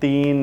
3،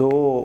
2،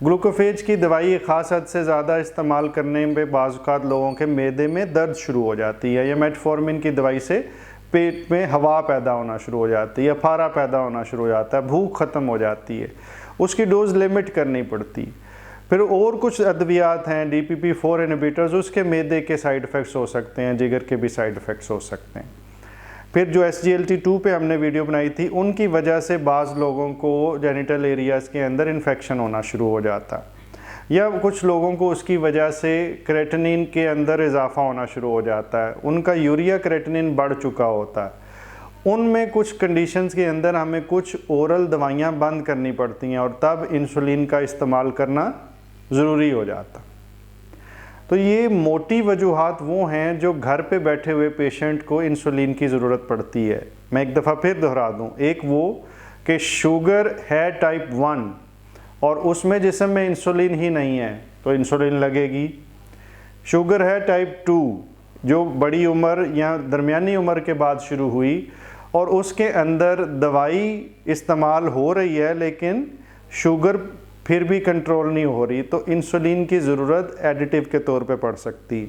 Glucophage की दवाई एक ख़ास हद से ज़्यादा इस्तेमाल करने पे बाज़ औक़ात लोगों के मैदे में दर्द शुरू हो जाती है, या मेटफॉर्मिन की दवाई से पेट में हवा पैदा होना शुरू हो जाती है, फारा पैदा होना शुरू हो जाता है, भूख ख़त्म हो जाती है, उसकी डोज़ लिमिट करनी पड़ती है। फिर और कुछ अद्वियात हैं DPP-4 इनहिबिटर्स, उसके मैदे के साइड इफ़ेक्ट्स हो सकते हैं, जिगर के भी साइड इफ़ेक्ट्स हो सकते हैं। फिर जो SGLT2 पे हमने वीडियो बनाई थी, उनकी वजह से बाज़ लोगों को जेनिटल एरियाज़ के अंदर इन्फेक्शन होना शुरू हो जाता, या कुछ लोगों को उसकी वजह से क्रेटिनिन के अंदर इजाफा होना शुरू हो जाता है, उनका यूरिया क्रेटिनिन बढ़ चुका होता है। उनमें कुछ कंडीशंस के अंदर हमें कुछ ओरल दवाइयाँ बंद करनी पड़ती हैं, और तब इंसुलिन का इस्तेमाल करना ज़रूरी हो जाता। तो ये मोटी वजूहात वो हैं जो घर पे बैठे हुए पेशेंट को इंसुलिन की ज़रूरत पड़ती है। मैं एक दफ़ा फिर दोहरा दूँ, एक वो कि शुगर है टाइप 1 और उसमें जिस्म में इंसुलिन ही नहीं है तो इंसुलिन लगेगी। शुगर है टाइप 2 जो बड़ी उम्र या दरमियानी उम्र के बाद शुरू हुई और उसके अंदर दवाई इस्तेमाल हो रही है लेकिन शुगर फिर भी कंट्रोल नहीं हो रही, तो इंसुलिन की ज़रूरत एडिटिव के तौर पे पड़ सकती।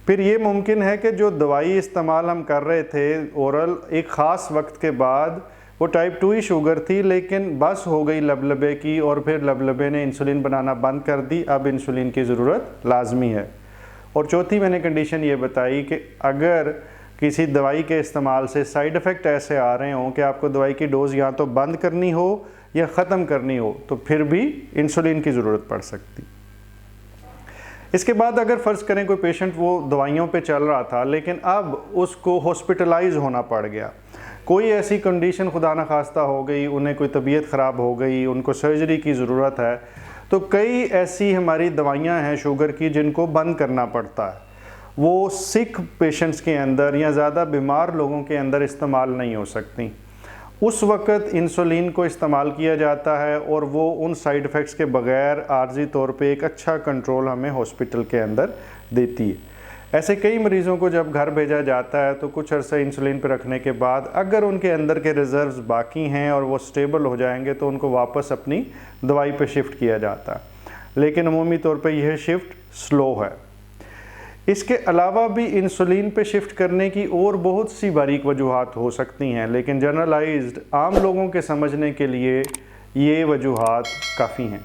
फिर ये मुमकिन है कि जो दवाई इस्तेमाल हम कर रहे थे ओरल, एक ख़ास वक्त के बाद वो टाइप 2 ही शुगर थी लेकिन बस हो गई लबलबे की, और फिर लबलबे ने इंसुलिन बनाना बंद कर दी, अब इंसुलिन की ज़रूरत लाजमी है। और चौथी मैंने कंडीशन ये बताई कि अगर किसी दवाई के इस्तेमाल से साइड इफ़ेक्ट ऐसे आ रहे हों कि आपको दवाई की डोज़ या तो बंद करनी हो या ख़त्म करनी हो, तो फिर भी इंसुलिन की ज़रूरत पड़ सकती। इसके बाद अगर फ़र्ज़ करें कोई पेशेंट वो दवाइयों पे चल रहा था लेकिन अब उसको हॉस्पिटलाइज होना पड़ गया, कोई ऐसी कंडीशन खुदा न खास्ता हो गई, उन्हें कोई तबीयत ख़राब हो गई, उनको सर्जरी की ज़रूरत है, तो कई ऐसी हमारी दवाइयाँ हैं शुगर की जिनको बंद करना पड़ता है। वो सिक पेशेंट्स के अंदर या ज़्यादा बीमार लोगों के अंदर इस्तेमाल नहीं हो सकती। उस वक़्त इंसुलिन को इस्तेमाल किया जाता है और वो उन साइड इफ़ेक्ट्स के बग़ैर आर्जी तौर पे एक अच्छा कंट्रोल हमें हॉस्पिटल के अंदर देती है। ऐसे कई मरीज़ों को जब घर भेजा जाता है तो कुछ अरसा इंसुलिन पर रखने के बाद अगर उनके अंदर के रिज़र्व्स बाकी हैं और वो स्टेबल हो जाएंगे तो उनको वापस अपनी दवाई पे शिफ्ट किया जाता है, लेकिन अमूमी तौर पे यह शिफ्ट स्लो है। इसके अलावा भी इंसुलिन पे शिफ्ट करने की और बहुत सी बारीक वजूहात हो सकती हैं, लेकिन जनरलाइज्ड आम लोगों के समझने के लिए ये वजूहात काफ़ी हैं।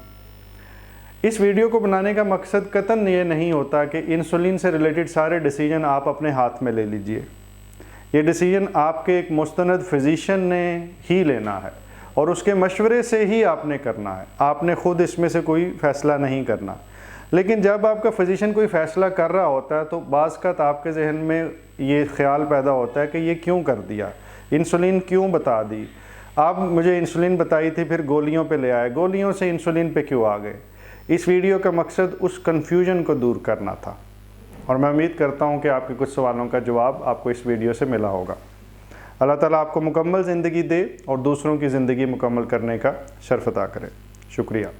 इस वीडियो को बनाने का मकसद कतन ये नहीं होता कि इंसुलिन से रिलेटेड सारे डिसीजन आप अपने हाथ में ले लीजिए। ये डिसीजन आपके एक मुस्तनद फिजिशियन ने ही लेना है और उसके मशवरे से ही आपने करना है, आपने ख़ुद इसमें से कोई फ़ैसला नहीं करना। लेकिन जब आपका फिजिशियन कोई फ़ैसला कर रहा होता है तो बाज़ आपके जहन में ये ख्याल पैदा होता है कि ये क्यों कर दिया, इंसुलिन क्यों बता दी, आप मुझे इंसुलिन बताई थी फिर गोलियों पे ले आए, गोलियों से इंसुलिन पे क्यों आ गए। इस वीडियो का मकसद उस कन्फ्यूजन को दूर करना था और मैं उम्मीद करता हूँ कि आपके कुछ सवालों का जवाब आपको इस वीडियो से मिला होगा। अल्लाह ताला आपको मुकम्मल ज़िंदगी दे और दूसरों की ज़िंदगी मुकम्मल करने का शर्फ़ अता करे। शुक्रिया।